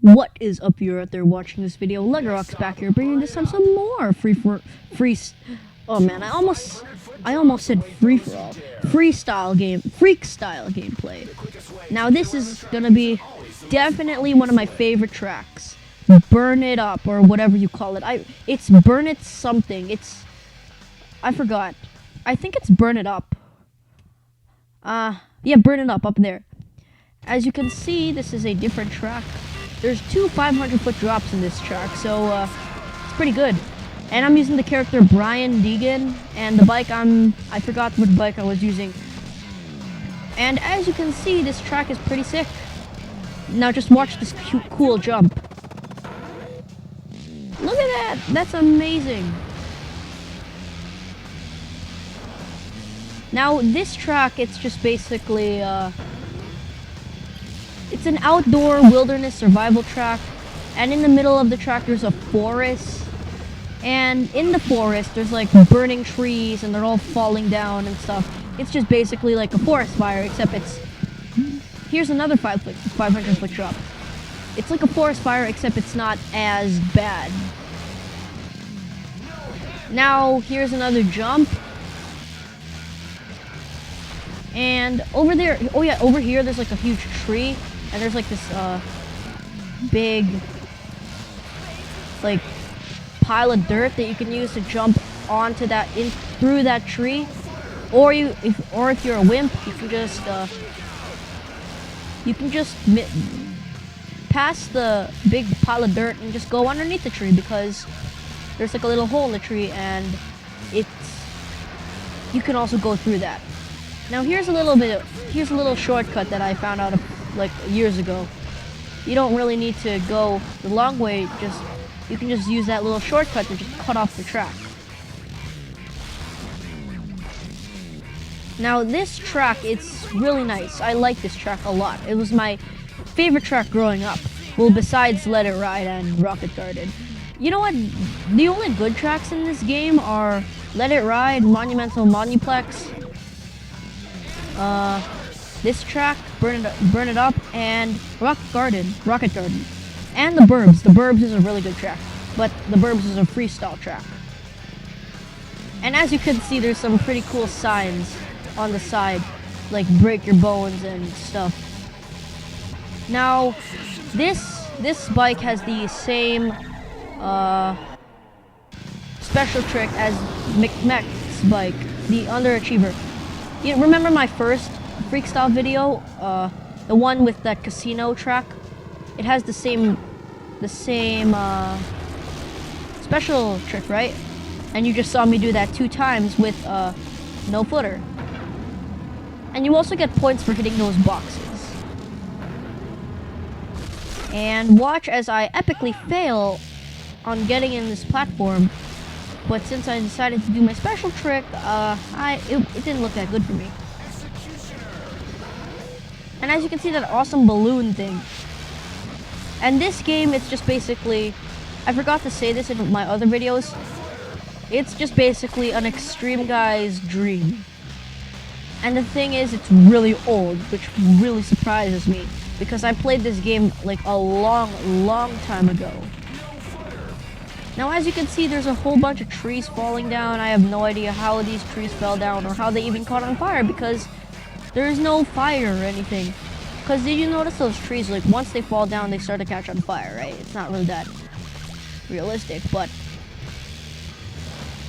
What is up, you out there watching this video? Legarock's back here, bringing this time some more oh man, I almost said free for all, Freekstyle gameplay. Now this is gonna be definitely one of my favorite tracks. Burn It Up, or whatever you call it. It's Burn It something. I forgot. I think it's Burn It Up. Yeah, Burn It up there. As you can see, this is a different track. There's two 500-foot drops in this track, so it's pretty good. And I'm using the character Brian Deegan, and the bike I forgot what bike I was using. And as you can see, this track is pretty sick. Now just watch this cool jump. Look at that! That's amazing. Now this track, it's just basically it's an outdoor wilderness survival track, and in the middle of the track there's a forest, and in the forest there's like burning trees and they're all falling down and stuff. It's just basically like a forest fire, except here's another 500-foot drop. It's like a forest fire, except it's not as bad. Now here's another jump. And over there, oh yeah, over here there's like a huge tree, and there's like this big like pile of dirt that you can use to jump onto through that tree. Or if you're a wimp, you can just pass the big pile of dirt and just go underneath the tree, because there's like a little hole in the tree, and you can also go through that. Now here's a little shortcut that I found out like years ago. You don't really need to go the long way, you can just use that little shortcut to just cut off the track. Now this track, it's really nice. I like this track a lot. It was my favorite track growing up. Well, besides Let It Ride and Rocket Garden. You know what? The only good tracks in this game are Let It Ride, Monumental Monuplex, this track, Burn It Up, and Rocket Garden, and The Burbs. The Burbs is a really good track, but The Burbs is a freestyle track. And as you can see, there's some pretty cool signs on the side, like break your bones and stuff. Now, this bike has the same special trick as McMech's bike, the Underachiever. You remember my first Freekstyle video, the one with that casino track? It has the same special trick, right? And you just saw me do that 2 times with no footer. And you also get points for hitting those boxes. And watch as I epically fail on getting in this platform. But since I decided to do my special trick, it didn't look that good for me. And as you can see, that awesome balloon thing. And this game, it's just basically, I forgot to say this in my other videos, it's just basically an extreme guy's dream. And the thing is, it's really old, which really surprises me, because I played this game like a long time ago. Now as you can see, there's a whole bunch of trees falling down. I have no idea how these trees fell down or how they even caught on fire, because there is no fire or anything. Because did you notice those trees, like once they fall down, they start to catch on fire, right? It's not really that realistic, but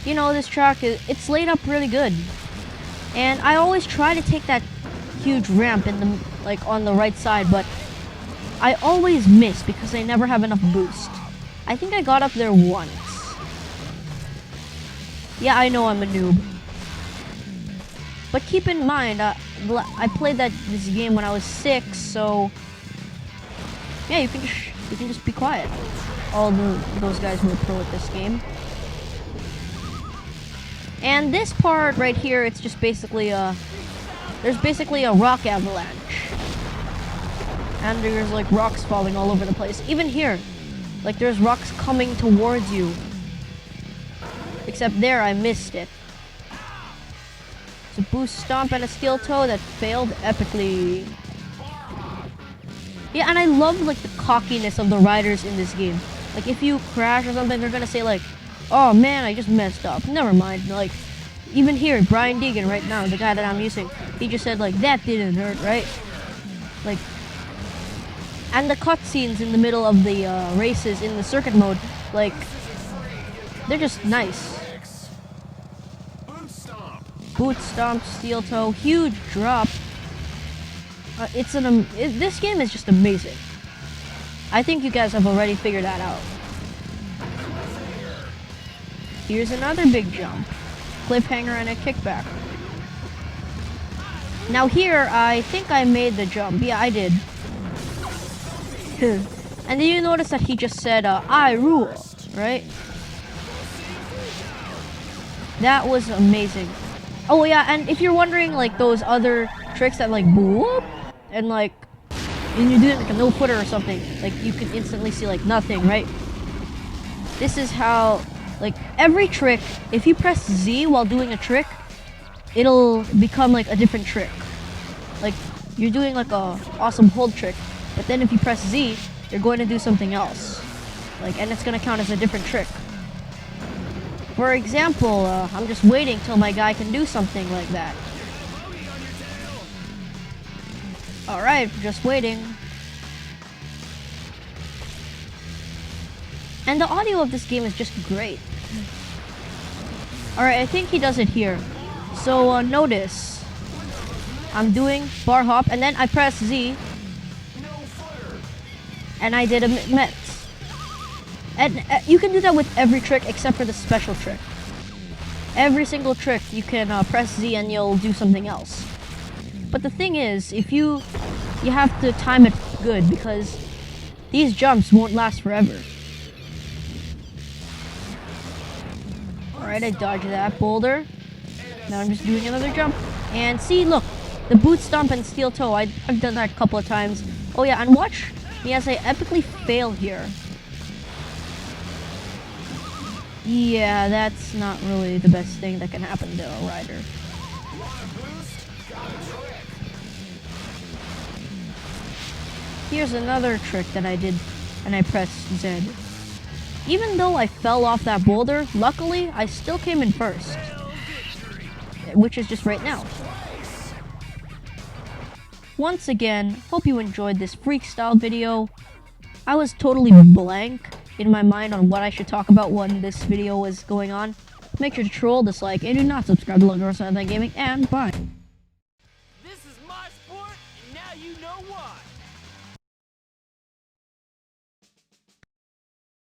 you know, this track, it's laid up really good. And I always try to take that huge ramp on the right side, but I always miss because I never have enough boost. I think I got up there once. Yeah, I know I'm a noob. But keep in mind, I played this game when I was 6, so yeah, you can just be quiet. All those guys who are pro at this game. And this part right here, it's just basically there's basically a rock avalanche, and there's like rocks falling all over the place. Even here. Like there's rocks coming towards you. Except there I missed it. It's a boost stomp and a steel toe that failed epically. Yeah, and I love like the cockiness of the riders in this game. Like, if you crash or something, they're gonna say like, oh man, I just messed up. Never mind. Like, even here, Brian Deegan right now, the guy that I'm using, he just said like, that didn't hurt, right? Like, and the cutscenes in the middle of the races in the circuit mode, like, they're just nice. Boot stomp, steel toe, huge drop. This game is just amazing. I think you guys have already figured that out. Here's another big jump. Cliffhanger and a kickback. Now here, I think I made the jump. Yeah, I did. And then you notice that he just said, I rule, right? That was amazing. Oh yeah, and if you're wondering, like, those other tricks that, like, whoop, and like, and you do like a no-footer or something, like, you can instantly see, like, nothing, right? This is how, like, every trick, if you press Z while doing a trick, it'll become, like, a different trick. Like, you're doing, like, a awesome hold trick, but then if you press Z, you're going to do something else. Like, and it's going to count as a different trick. For example, I'm just waiting till my guy can do something like that. Alright, just waiting. And the audio of this game is just great. Alright, I think he does it here. So, notice. I'm doing bar hop, and then I press Z. And I did a met. And you can do that with every trick except for the special trick. Every single trick you can press Z and you'll do something else. But the thing is, if you have to time it good, because these jumps won't last forever. Alright, I dodged that boulder. Now I'm just doing another jump. And see, look, the boot stomp and steel toe, I've done that a couple of times. Oh yeah, and watch me as I epically fail here. Yeah, that's not really the best thing that can happen to a rider. Here's another trick that I did, and I pressed Z. Even though I fell off that boulder, luckily, I still came in first. Which is just right now. Once again, hope you enjoyed this Freekstyle video. I was totally blank in my mind on what I should talk about when this video was going on. Make sure to troll, dislike, and do not subscribe to Logan Gaming, and bye. This is my sport, and now you know why.